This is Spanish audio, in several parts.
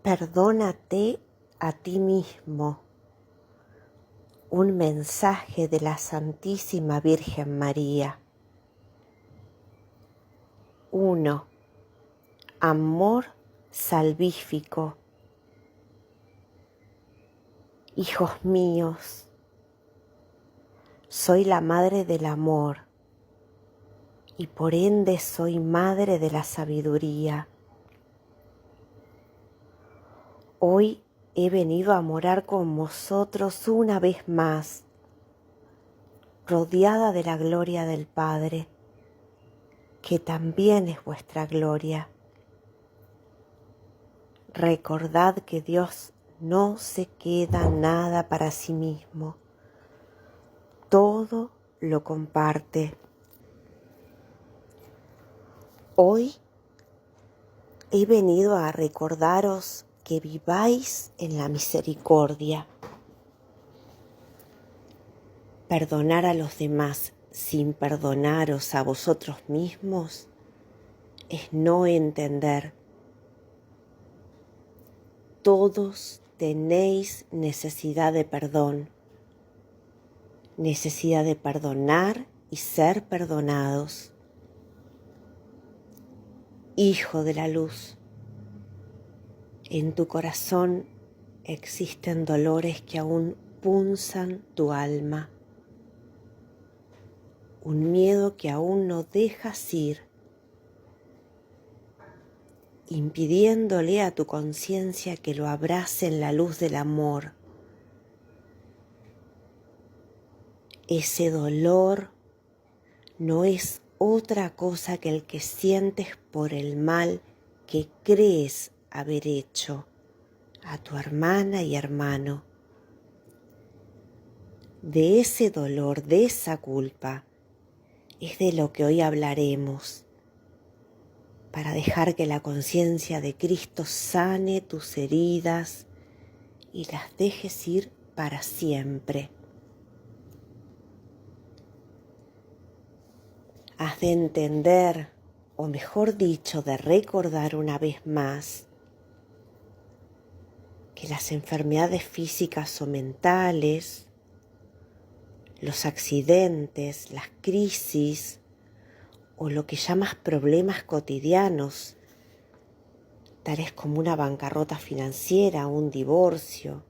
Perdónate a ti mismo. Un mensaje de la Santísima Virgen María. 1. Amor salvífico. Hijos míos, soy la madre del amor y por ende soy madre de la sabiduría. Hoy he venido a morar con vosotros una vez más, rodeada de la gloria del Padre, que también es vuestra gloria. Recordad que Dios no se queda nada para sí mismo, todo lo comparte. Hoy he venido a recordaros que viváis en la misericordia. Perdonar a los demás sin perdonaros a vosotros mismos es no entender. Todos tenéis necesidad de perdón, necesidad de perdonar y ser perdonados. Hijo de la luz, en tu corazón existen dolores que aún punzan tu alma, un miedo que aún no dejas ir, impidiéndole a tu conciencia que lo abrace en la luz del amor. Ese dolor no es otra cosa que el que sientes por el mal que crees haber hecho a tu hermana y hermano. De ese dolor, de esa culpa, es de lo que hoy hablaremos, para dejar que la conciencia de Cristo sane tus heridas y las dejes ir para siempre. Has de entender, o mejor dicho, de recordar una vez más, que las enfermedades físicas o mentales, los accidentes, las crisis o lo que llamas problemas cotidianos, tales como una bancarrota financiera, un divorcio,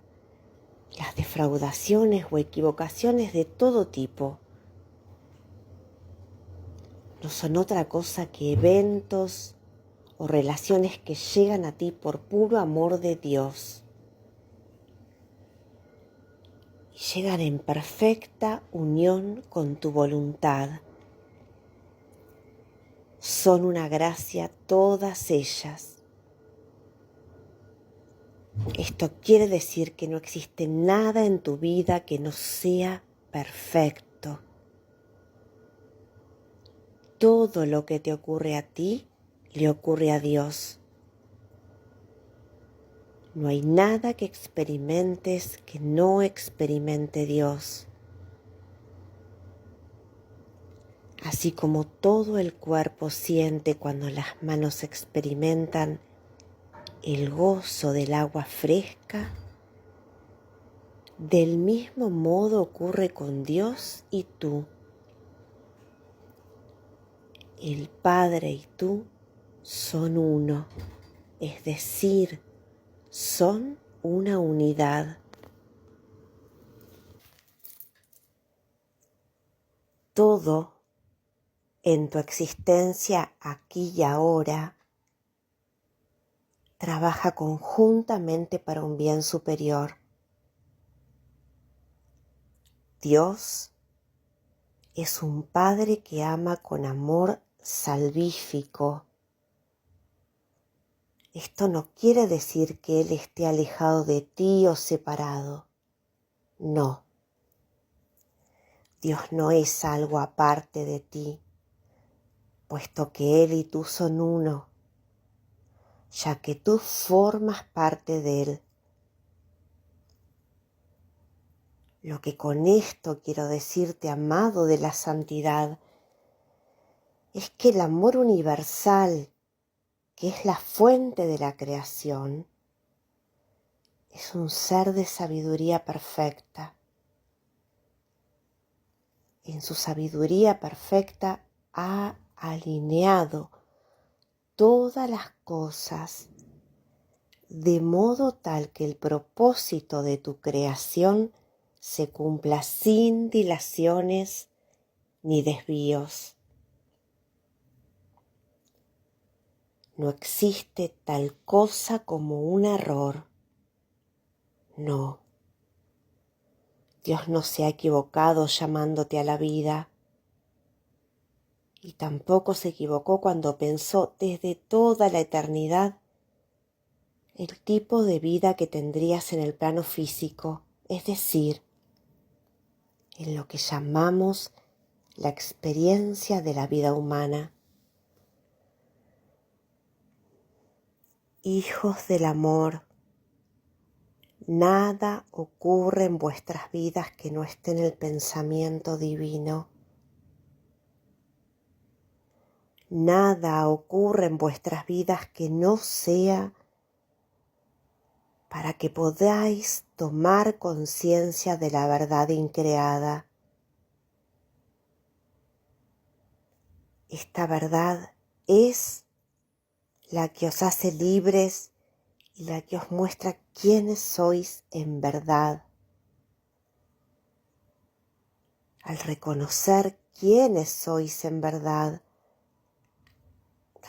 las defraudaciones o equivocaciones de todo tipo, no son otra cosa que eventos o relaciones que llegan a ti por puro amor de Dios y llegan en perfecta unión con tu voluntad. Son una gracia todas ellas. Esto quiere decir que no existe nada en tu vida que no sea perfecto. Todo lo que te ocurre a ti, le ocurre a Dios. No hay nada que experimentes que no experimente Dios. Así como todo el cuerpo siente cuando las manos experimentan el gozo del agua fresca, del mismo modo ocurre con Dios y tú. El Padre y tú son uno, es decir, son una unidad. Todo en tu existencia aquí y ahora trabaja conjuntamente para un bien superior. Dios es un Padre que ama con amor salvífico. Esto no quiere decir que Él esté alejado de ti o separado. No. Dios no es algo aparte de ti, puesto que Él y tú son uno, ya que tú formas parte de Él. Lo que con esto quiero decirte, amado de la santidad, es que el amor universal, que es la fuente de la creación, es un ser de sabiduría perfecta. En su sabiduría perfecta ha alineado todas las cosas de modo tal que el propósito de tu creación se cumpla sin dilaciones ni desvíos. No existe tal cosa como un error. No. Dios no se ha equivocado llamándote a la vida. Y tampoco se equivocó cuando pensó desde toda la eternidad el tipo de vida que tendrías en el plano físico, es decir, en lo que llamamos la experiencia de la vida humana. Hijos del amor, nada ocurre en vuestras vidas que no esté en el pensamiento divino. Nada ocurre en vuestras vidas que no sea para que podáis tomar conciencia de la verdad increada. Esta verdad es la que os hace libres y la que os muestra quiénes sois en verdad. Al reconocer quiénes sois en verdad,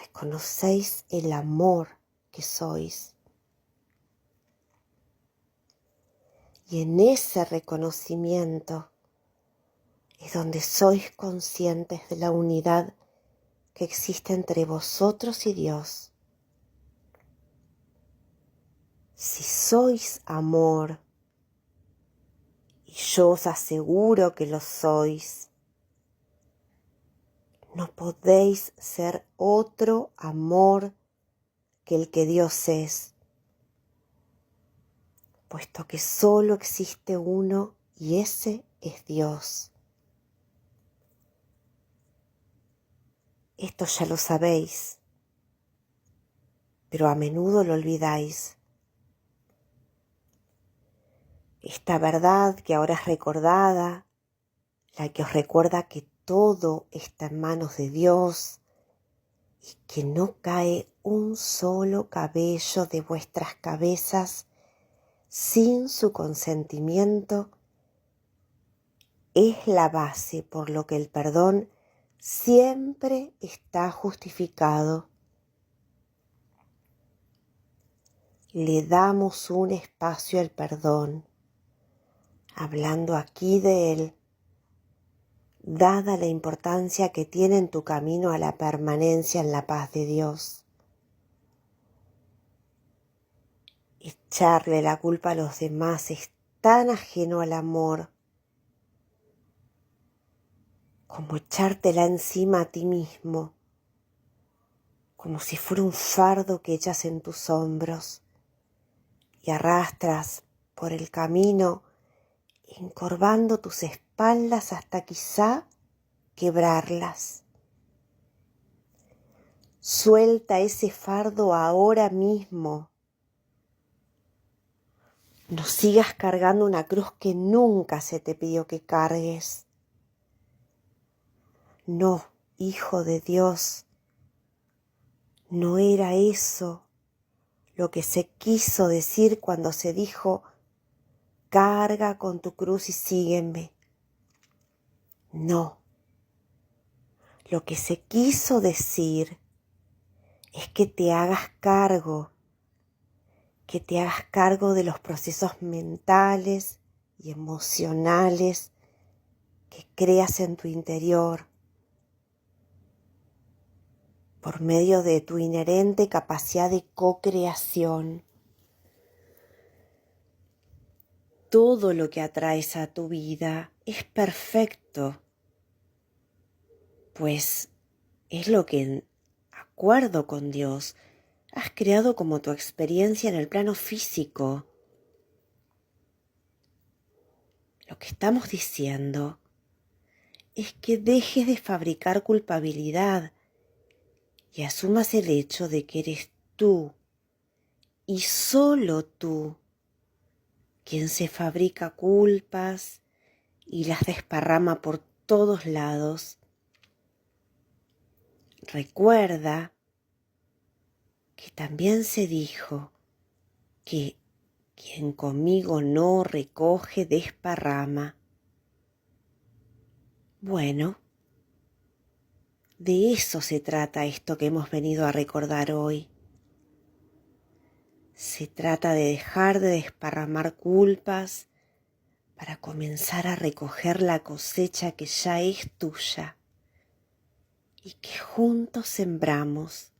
reconocéis el amor que sois. Y en ese reconocimiento es donde sois conscientes de la unidad que existe entre vosotros y Dios. Si sois amor, y yo os aseguro que lo sois, no podéis ser otro amor que el que Dios es, puesto que solo existe uno y ese es Dios. Esto ya lo sabéis, pero a menudo lo olvidáis. Esta verdad que ahora es recordada, la que os recuerda que todo está en manos de Dios y que no cae un solo cabello de vuestras cabezas sin su consentimiento, es la base por lo que el perdón siempre está justificado. Le damos un espacio al perdón, hablando aquí de él, dada la importancia que tiene en tu camino a la permanencia en la paz de Dios. Echarle la culpa a los demás es tan ajeno al amor como echártela encima a ti mismo, como si fuera un fardo que echas en tus hombros y arrastras por el camino, encorvando tus espaldas hasta quizá quebrarlas. Suelta ese fardo ahora mismo. No sigas cargando una cruz que nunca se te pidió que cargues. No, hijo de Dios, no era eso lo que se quiso decir cuando se dijo, carga con tu cruz y sígueme. No, lo que se quiso decir es que te hagas cargo de los procesos mentales y emocionales que creas en tu interior por medio de tu inherente capacidad de co-creación. Todo lo que atraes a tu vida es perfecto, pues es lo que en acuerdo con Dios has creado como tu experiencia en el plano físico. Lo que estamos diciendo es que dejes de fabricar culpabilidad y asumas el hecho de que eres tú y solo tú quien se fabrica culpas y las desparrama por todos lados. Recuerda que también se dijo que quien conmigo no recoge, desparrama. Bueno, de eso se trata esto que hemos venido a recordar hoy. Se trata de dejar de desparramar culpas para comenzar a recoger la cosecha que ya es tuya y que juntos sembramos.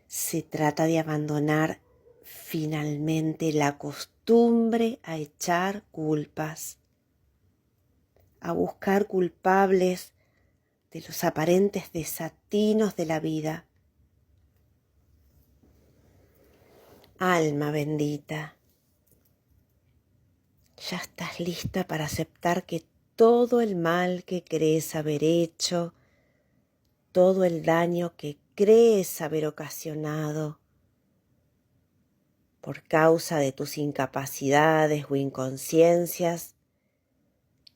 Se trata de abandonar finalmente la costumbre a echar culpas, a buscar culpables de los aparentes desatinos de la vida. Alma bendita, ya estás lista para aceptar que todo el mal que crees haber hecho, todo el daño que crees haber ocasionado por causa de tus incapacidades o inconsciencias,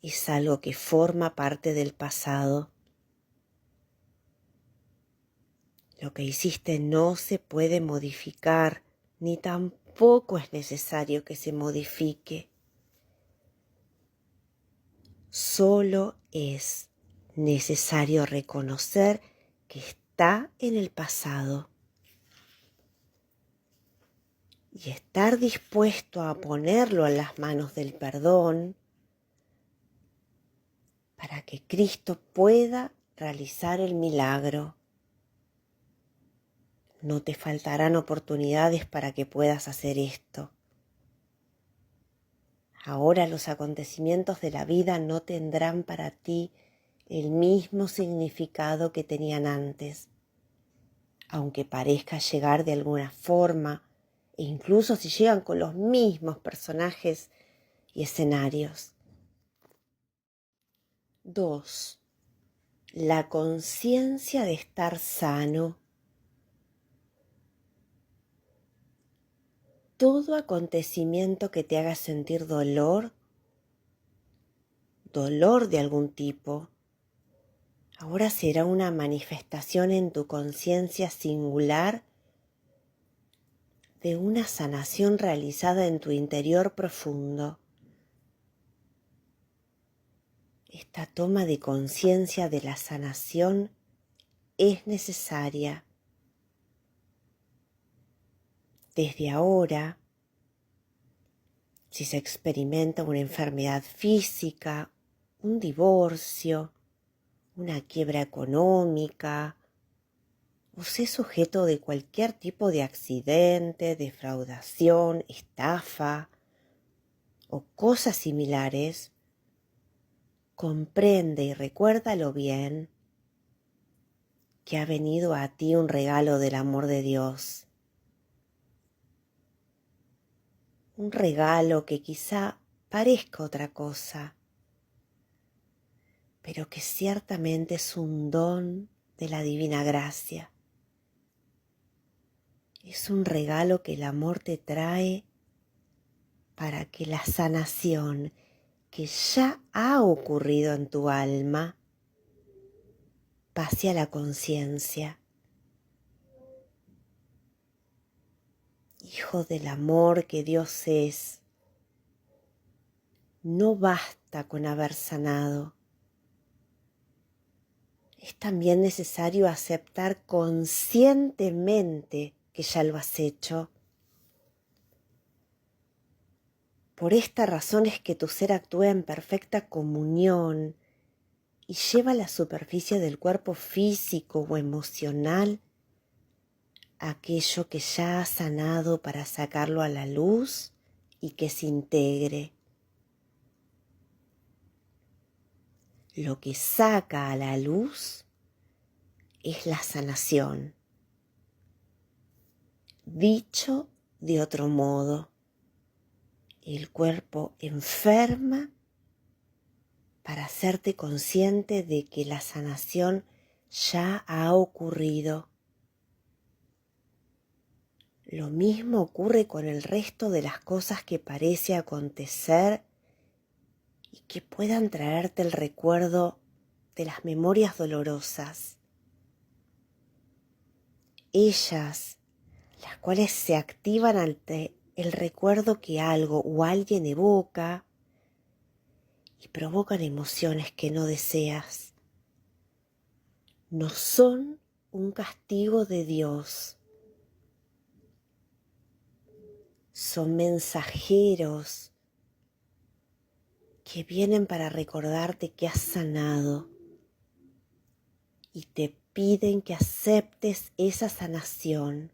es algo que forma parte del pasado. Lo que hiciste no se puede modificar, ni tampoco es necesario que se modifique. Solo es necesario reconocer que está en el pasado y estar dispuesto a ponerlo en las manos del perdón para que Cristo pueda realizar el milagro. No te faltarán oportunidades para que puedas hacer esto. Ahora los acontecimientos de la vida no tendrán para ti el mismo significado que tenían antes, aunque parezca llegar de alguna forma, e incluso si llegan con los mismos personajes y escenarios. 2. La conciencia de estar sano. Todo acontecimiento que te haga sentir dolor de algún tipo, ahora será una manifestación en tu conciencia singular de una sanación realizada en tu interior profundo. Esta toma de conciencia de la sanación es necesaria. Desde ahora, si se experimenta una enfermedad física, un divorcio, una quiebra económica, o sé sujeto de cualquier tipo de accidente, defraudación, estafa o cosas similares, comprende y recuérdalo bien que ha venido a ti un regalo del amor de Dios. Un regalo que quizá parezca otra cosa, pero que ciertamente es un don de la divina gracia. Es un regalo que el amor te trae para que la sanación que ya ha ocurrido en tu alma pase a la conciencia. Hijo del amor que Dios es, no basta con haber sanado. Es también necesario aceptar conscientemente que ya lo has hecho. Por esta razón es que tu ser actúa en perfecta comunión y lleva a la superficie del cuerpo físico o emocional aquello que ya ha sanado para sacarlo a la luz y que se integre. Lo que saca a la luz es la sanación. Dicho de otro modo, el cuerpo enferma para hacerte consciente de que la sanación ya ha ocurrido. Lo mismo ocurre con el resto de las cosas que parece acontecer y que puedan traerte el recuerdo de las memorias dolorosas. Ellas, las cuales se activan ante el recuerdo que algo o alguien evoca y provocan emociones que no deseas, no son un castigo de Dios. Son mensajeros que vienen para recordarte que has sanado y te piden que aceptes esa sanación.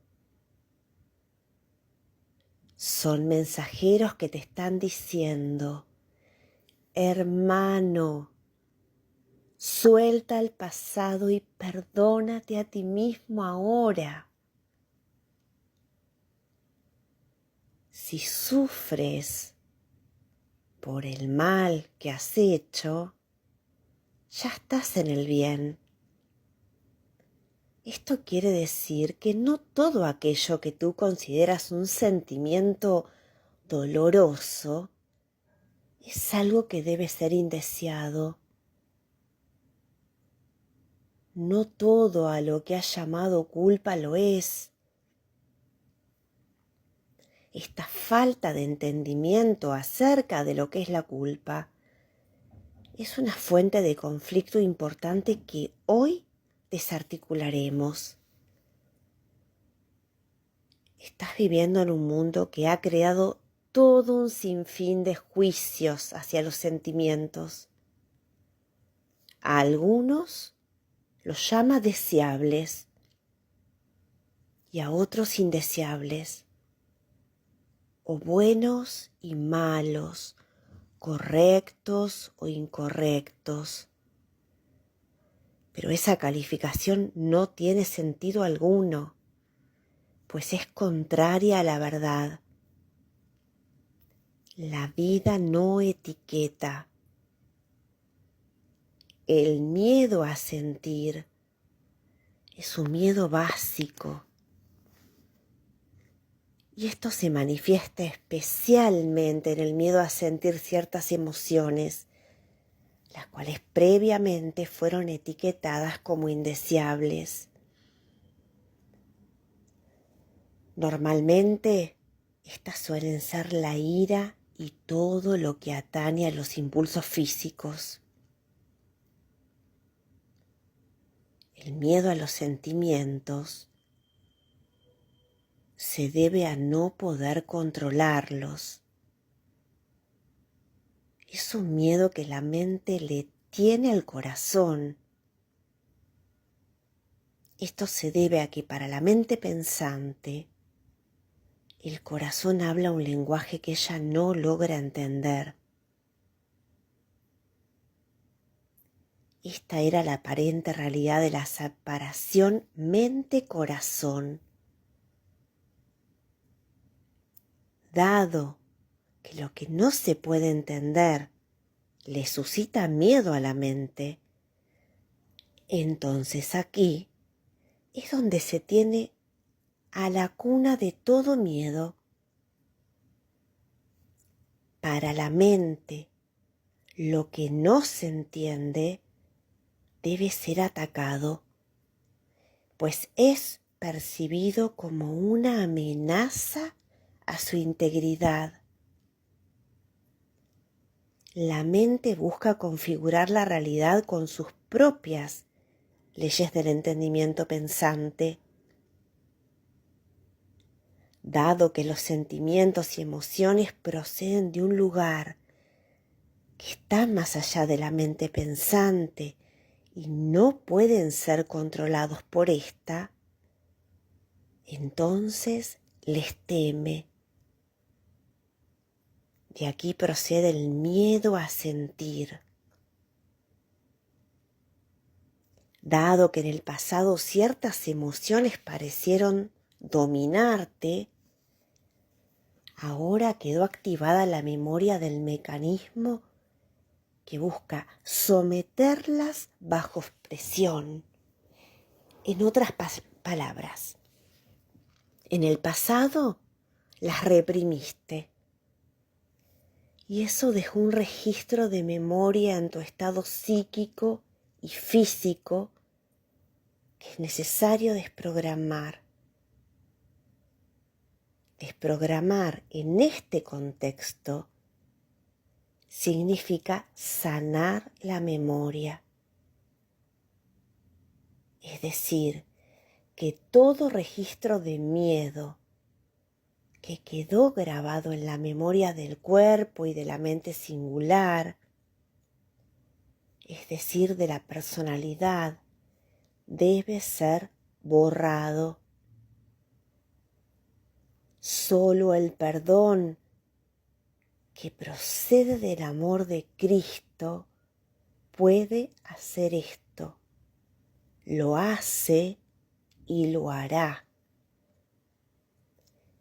Son mensajeros que te están diciendo: hermano, suelta el pasado y perdónate a ti mismo ahora. Si sufres por el mal que has hecho, ya estás en el bien. Esto quiere decir que no todo aquello que tú consideras un sentimiento doloroso es algo que debe ser indeseado. No todo a lo que has llamado culpa lo es. Esta falta de entendimiento acerca de lo que es la culpa es una fuente de conflicto importante que hoy desarticularemos. Estás viviendo en un mundo que ha creado todo un sinfín de juicios hacia los sentimientos. A algunos los llama deseables y a otros indeseables, o buenos y malos, correctos o incorrectos. Pero esa calificación no tiene sentido alguno, pues es contraria a la verdad. La vida no etiqueta. El miedo a sentir es un miedo básico. Y esto se manifiesta especialmente en el miedo a sentir ciertas emociones, las cuales previamente fueron etiquetadas como indeseables. Normalmente, estas suelen ser la ira y todo lo que atañe a los impulsos físicos. El miedo a los sentimientos se debe a no poder controlarlos. Es un miedo que la mente le tiene al corazón. Esto se debe a que para la mente pensante, el corazón habla un lenguaje que ella no logra entender. Esta era la aparente realidad de la separación mente-corazón. Dado que lo que no se puede entender le suscita miedo a la mente, entonces aquí es donde se tiene a la cuna de todo miedo. Para la mente, lo que no se entiende debe ser atacado, pues es percibido como una amenaza a su integridad. La mente busca configurar la realidad con sus propias leyes del entendimiento pensante. Dado que los sentimientos y emociones proceden de un lugar que está más allá de la mente pensante y no pueden ser controlados por ésta, entonces les teme. De aquí procede el miedo a sentir. Dado que en el pasado ciertas emociones parecieron dominarte, ahora quedó activada la memoria del mecanismo que busca someterlas bajo presión. En otras palabras, En el pasado las reprimiste y eso dejó un registro de memoria en tu estado psíquico y físico que es necesario desprogramar. Desprogramar en este contexto significa sanar la memoria. Es decir, que todo registro de miedo que quedó grabado en la memoria del cuerpo y de la mente singular, es decir, de la personalidad, debe ser borrado. Solo el perdón que procede del amor de Cristo puede hacer esto. Lo hace y lo hará.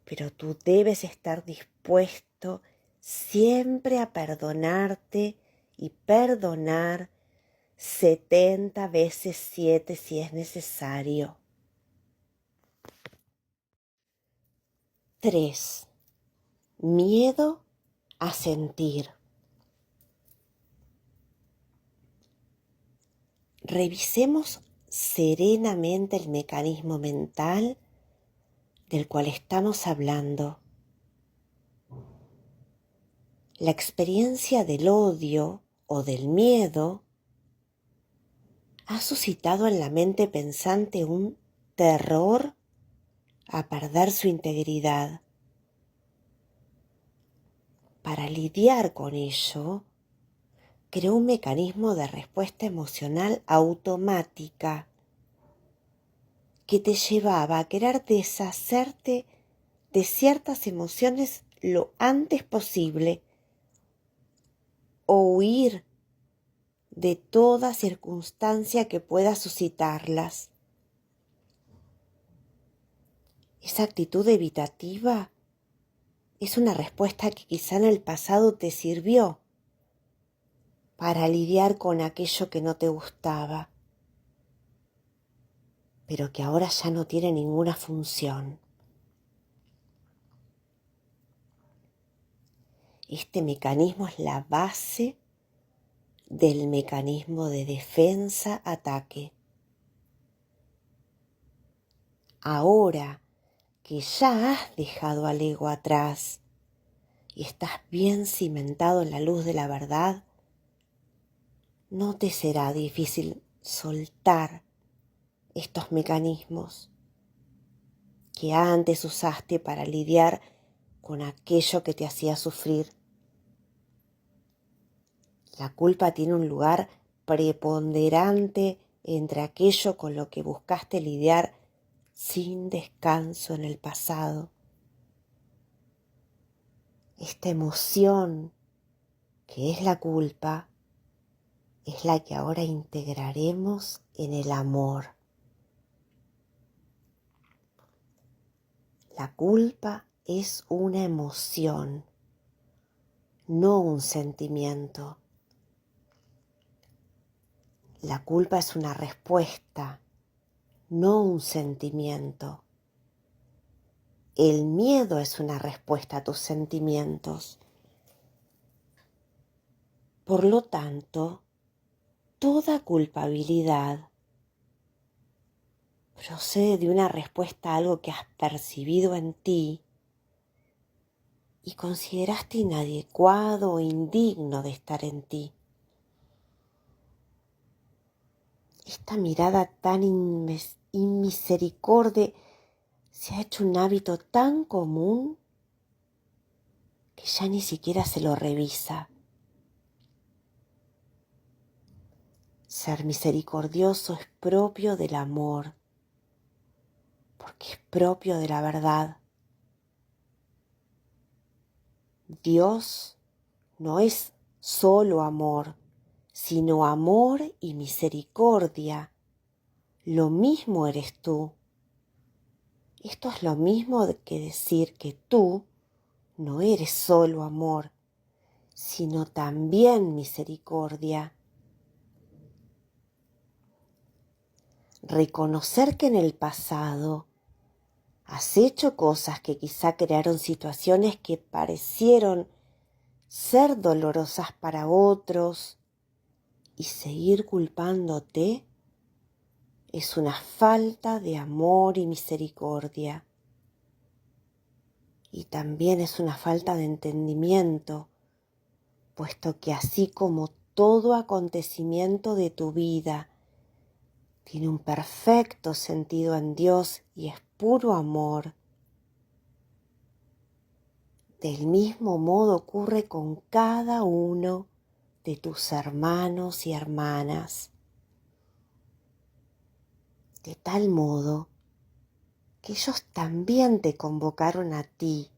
Pero tú debes estar dispuesto siempre a perdonarte y perdonar 70 veces 7 si es necesario. 3. Miedo a sentir. Revisemos serenamente el mecanismo mental del cual estamos hablando. La experiencia del odio o del miedo ha suscitado en la mente pensante un terror a perder su integridad. Para lidiar con ello, creó un mecanismo de respuesta emocional automática que te llevaba a querer deshacerte de ciertas emociones lo antes posible o huir de toda circunstancia que pueda suscitarlas. Esa actitud evitativa es una respuesta que quizá en el pasado te sirvió para lidiar con aquello que no te gustaba, pero que ahora ya no tiene ninguna función. Este mecanismo es la base del mecanismo de defensa-ataque. Ahora que ya has dejado al ego atrás y estás bien cimentado en la luz de la verdad, no te será difícil soltar estos mecanismos que antes usaste para lidiar con aquello que te hacía sufrir. La culpa tiene un lugar preponderante entre aquello con lo que buscaste lidiar sin descanso en el pasado. Esta emoción que es la culpa es la que ahora integraremos en el amor. La culpa es una emoción, no un sentimiento. La culpa es una respuesta, no un sentimiento. El miedo es una respuesta a tus sentimientos. Por lo tanto, toda culpabilidad procede de una respuesta a algo que has percibido en ti y consideraste inadecuado o indigno de estar en ti. Esta mirada tan inmisericordia se ha hecho un hábito tan común que ya ni siquiera se lo revisa. Ser misericordioso es propio del amor, porque es propio de la verdad. Dios no es solo amor, sino amor y misericordia. Lo mismo eres tú. Esto es lo mismo que decir que tú no eres solo amor, sino también misericordia. Reconocer que en el pasado Has hecho cosas que quizá crearon situaciones que parecieron ser dolorosas para otros, y seguir culpándote es una falta de amor y misericordia. Y también es una falta de entendimiento, puesto que así como todo acontecimiento de tu vida tiene un perfecto sentido en Dios y es puro amor, del mismo modo ocurre con cada uno de tus hermanos y hermanas, de tal modo que ellos también te convocaron a ti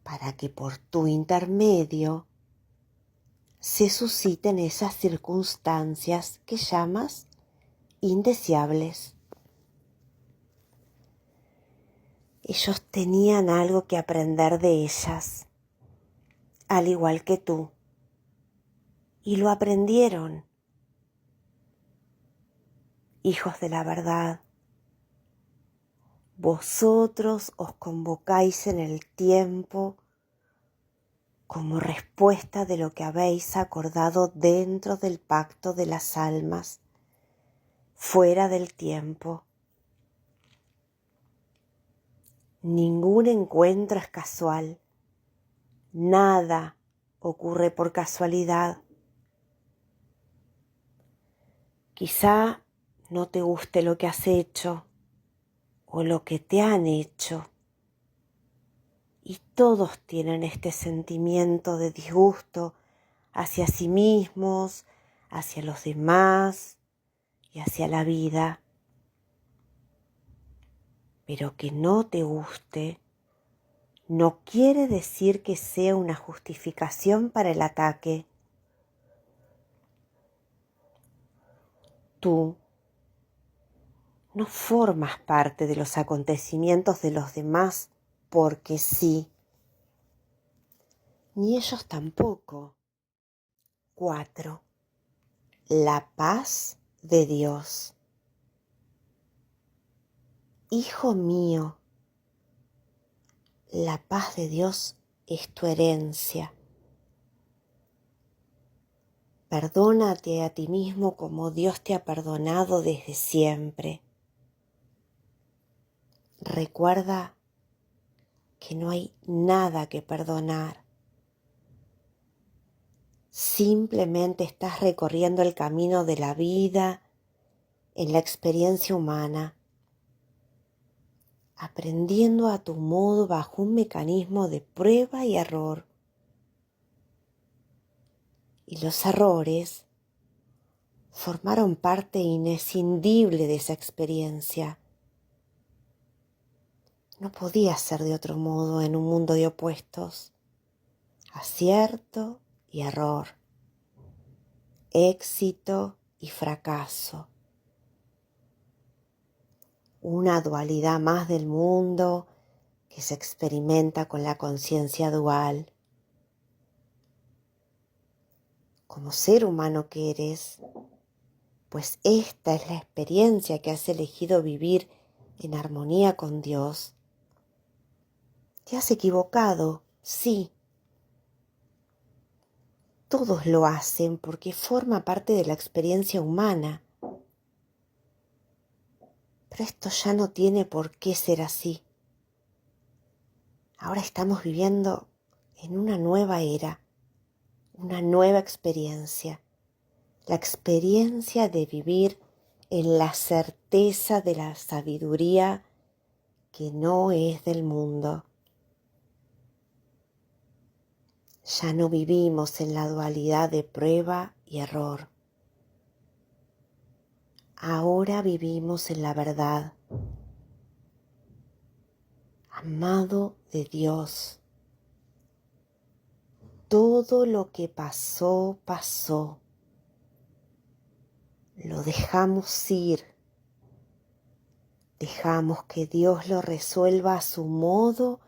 para que por tu intermedio se susciten esas circunstancias que llamas indeseables. Ellos tenían algo que aprender de ellas, al igual que tú, y lo aprendieron. Hijos de la verdad, vosotros os convocáis en el tiempo como respuesta de lo que habéis acordado dentro del pacto de las almas, fuera del tiempo. Ningún encuentro es casual, nada ocurre por casualidad. Quizá no te guste lo que has hecho o lo que te han hecho, y todos tienen este sentimiento de disgusto hacia sí mismos, hacia los demás y hacia la vida. Pero que no te guste no quiere decir que sea una justificación para el ataque. Tú no formas parte de los acontecimientos de los demás porque sí, ni ellos tampoco. 4. La paz de Dios. Hijo mío, la paz de Dios es tu herencia. Perdónate a ti mismo como Dios te ha perdonado desde siempre. Recuerda que no hay nada que perdonar. Simplemente estás recorriendo el camino de la vida en la experiencia humana, aprendiendo a tu modo bajo un mecanismo de prueba y error. Y los errores formaron parte inescindible de esa experiencia. No podía ser de otro modo en un mundo de opuestos. Acierto y error, éxito y fracaso. Una dualidad más del mundo que se experimenta con la conciencia dual. Como ser humano que eres, pues esta es la experiencia que has elegido vivir en armonía con Dios. Te has equivocado, sí. Todos lo hacen porque forma parte de la experiencia humana. Pero esto ya no tiene por qué ser así. Ahora estamos viviendo en una nueva era, una nueva experiencia. La experiencia de vivir en la certeza de la sabiduría que no es del mundo. Ya no vivimos en la dualidad de prueba y error. Ahora vivimos en la verdad. Amado de Dios, todo lo que pasó, pasó. Lo dejamos ir. Dejamos que Dios lo resuelva a su modo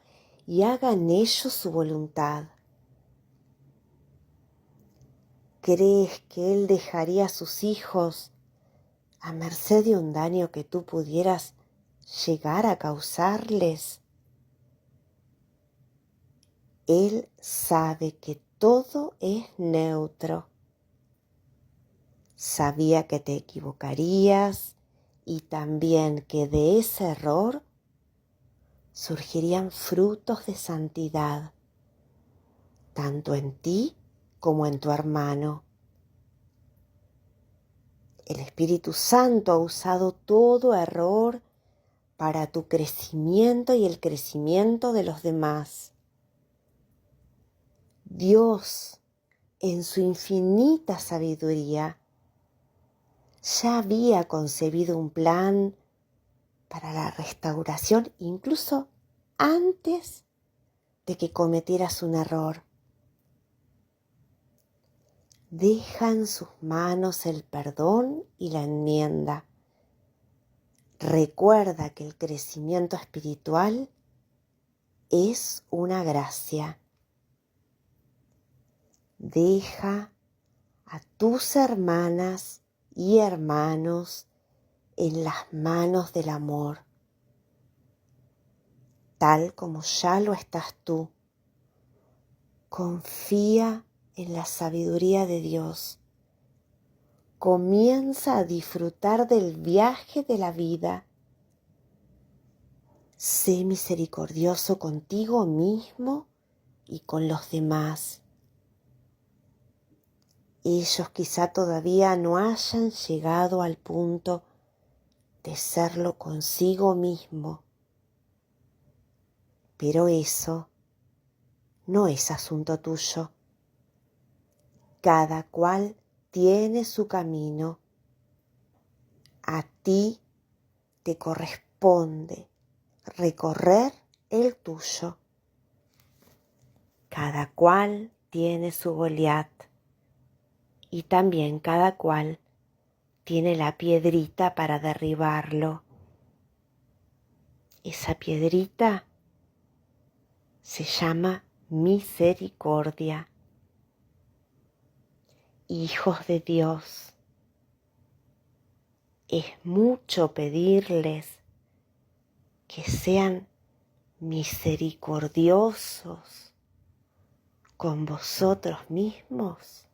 y haga en ello su voluntad. ¿Crees que Él dejaría a sus hijos a merced de un daño que tú pudieras llegar a causarles, Él sabe que todo es neutro. Sabía que te equivocarías y también que de ese error surgirían frutos de santidad, tanto en ti como en tu hermano. El Espíritu Santo ha usado todo error para tu crecimiento y el crecimiento de los demás. Dios, en su infinita sabiduría, ya había concebido un plan para la restauración incluso antes de que cometieras un error. Deja en sus manos el perdón y la enmienda. Recuerda que el crecimiento espiritual es una gracia. Deja a tus hermanas y hermanos en las manos del amor, tal como ya lo estás tú. Confía en la sabiduría de Dios. Comienza a disfrutar del viaje de la vida. Sé misericordioso contigo mismo y con los demás. Ellos quizá todavía no hayan llegado al punto de serlo consigo mismo, pero eso no es asunto tuyo. Cada cual tiene su camino. A ti te corresponde recorrer el tuyo. Cada cual tiene su Goliat y también cada cual tiene la piedrita para derribarlo. Esa piedrita se llama misericordia. Hijos de Dios, es mucho pedirles que sean misericordiosos con vosotros mismos.